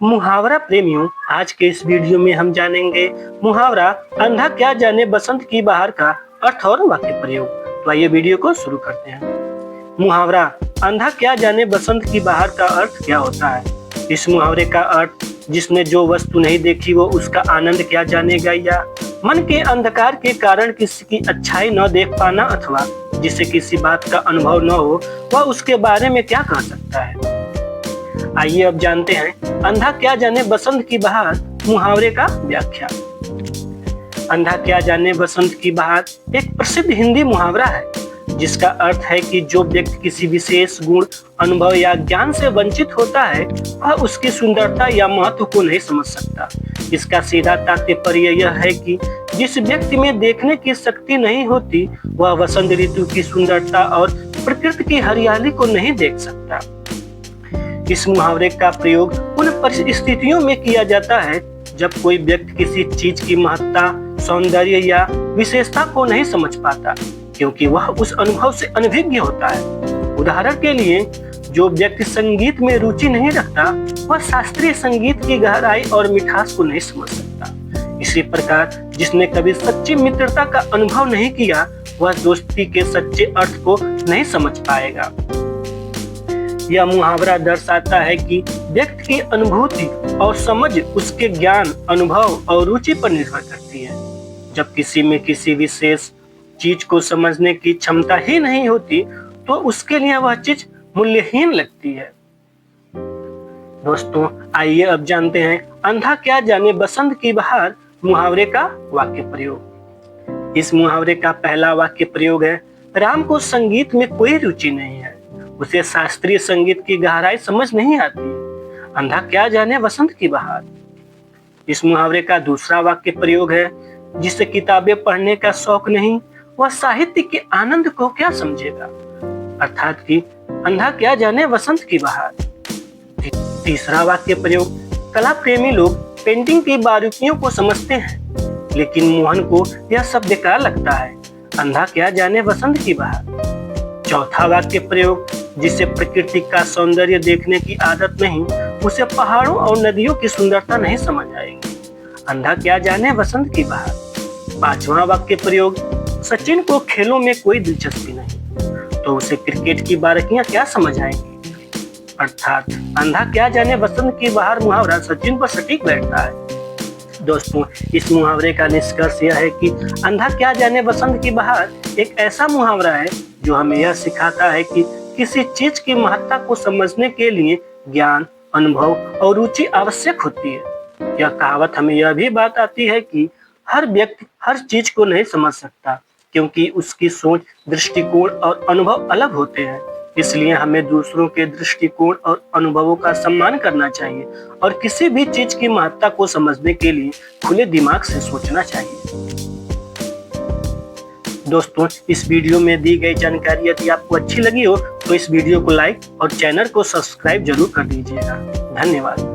मुहावरा प्रेमियों, आज के इस वीडियो में हम जानेंगे मुहावरा अंधा क्या जाने बसंत की बहार का अर्थ और वाक्य प्रयोग। तो आइए वीडियो को शुरू करते हैं। मुहावरा अंधा क्या जाने बसंत की बहार का अर्थ क्या होता है। इस मुहावरे का अर्थ जिसने जो वस्तु नहीं देखी वो उसका आनंद क्या जानेगा, या मन के अंधकार के कारण किसी की अच्छाई न देख पाना, अथवा जिसे किसी बात का अनुभव न हो वह उसके बारे में क्या कह सकता है। आइए अब जानते हैं अंधा क्या जाने बसंत की बहार मुहावरे का व्याख्या। अंधा क्या जाने बसंत की बहार एक प्रसिद्ध हिंदी मुहावरा है जिसका अर्थ है कि जो व्यक्ति किसी विशेष गुण, अनुभव या ज्ञान से वंचित होता है वह उसकी सुंदरता या महत्व को नहीं समझ सकता। इसका सीधा तात्पर्य यह है कि जिस व्यक्ति में देखने की शक्ति नहीं होती वह वसंत ऋतु की सुंदरता और प्रकृति की हरियाली को नहीं देख सकता। इस मुहावरे का प्रयोग उन परिस्थितियों में किया जाता है जब कोई व्यक्ति किसी चीज की महत्ता, सौंदर्य या विशेषता को नहीं समझ पाता क्योंकि वह उस अनुभव से अनभिज्ञ होता है। उदाहरण के लिए, जो व्यक्ति संगीत में रुचि नहीं रखता वह शास्त्रीय संगीत की गहराई और मिठास को नहीं समझ सकता। इसी प्रकार जिसने कभी सच्ची मित्रता का अनुभव नहीं किया वह दोस्ती के सच्चे अर्थ को नहीं समझ पाएगा। यह मुहावरा दर्शाता है कि व्यक्ति की अनुभूति और समझ उसके ज्ञान, अनुभव और रुचि पर निर्भर करती है। जब किसी में किसी विशेष चीज को समझने की क्षमता ही नहीं होती तो उसके लिए वह चीज मूल्यहीन लगती है। दोस्तों, आइए अब जानते हैं अंधा क्या जाने बसंत की बहार मुहावरे का वाक्य प्रयोग। इस मुहावरे का पहला वाक्य प्रयोग है, राम को संगीत में कोई रुचि नहीं है, उसे शास्त्रीय संगीत की गहराई समझ नहीं आती, अंधा क्या जाने बसंत की बहार। इस मुहावरे का दूसरा वाक्य प्रयोग है, जिसे किताबें पढ़ने का शौक नहीं वह साहित्य के आनंद को क्या समझेगा, अर्थात कि अंधा क्या जाने बसंत की बहार। तीसरा वाक्य प्रयोग, कला प्रेमी लोग पेंटिंग की बारीकियों को समझते हैं लेकिन मोहन को यह सब बेकार लगता है, अंधा क्या जाने बसंत की बहार। चौथा वाक्य प्रयोग, जिसे प्रकृति का सौंदर्य देखने की आदत नहीं उसे पहाड़ों और नदियों की सुंदरता नहीं समझ आएगी, अंधा क्या जाने बसंत की बहार। पांचवा वाक्य प्रयोग, सचिन को खेलों में कोई दिलचस्पी नहीं तो उसे क्रिकेट की बारीकियां क्या समझ आएंगी, अर्थात अंधा क्या जाने बसंत की बहार मुहावरा सचिन पर सटीक बैठता है। दोस्तों, इस मुहावरे का निष्कर्ष यह है कि अंधा क्या जाने बसंत की बहार एक ऐसा मुहावरा है जो हमें यह सिखाता है कि किसी चीज की महत्ता को समझने के लिए ज्ञान, अनुभव और रुचि आवश्यक होती है। यह कहावत हमें यह भी बात आती है कि हर व्यक्ति हर चीज को नहीं समझ सकता क्योंकि उसकी सोच, दृष्टिकोण और अनुभव अलग होते हैं। इसलिए हमें दूसरों के दृष्टिकोण और अनुभवों का सम्मान करना चाहिए और किसी भी चीज की महत्ता को समझने के लिए खुले दिमाग से सोचना चाहिए। दोस्तों, इस वीडियो में दी गई जानकारी यदि आपको अच्छी लगी हो तो इस वीडियो को लाइक और चैनल को सब्सक्राइब जरूर कर दीजिएगा। धन्यवाद।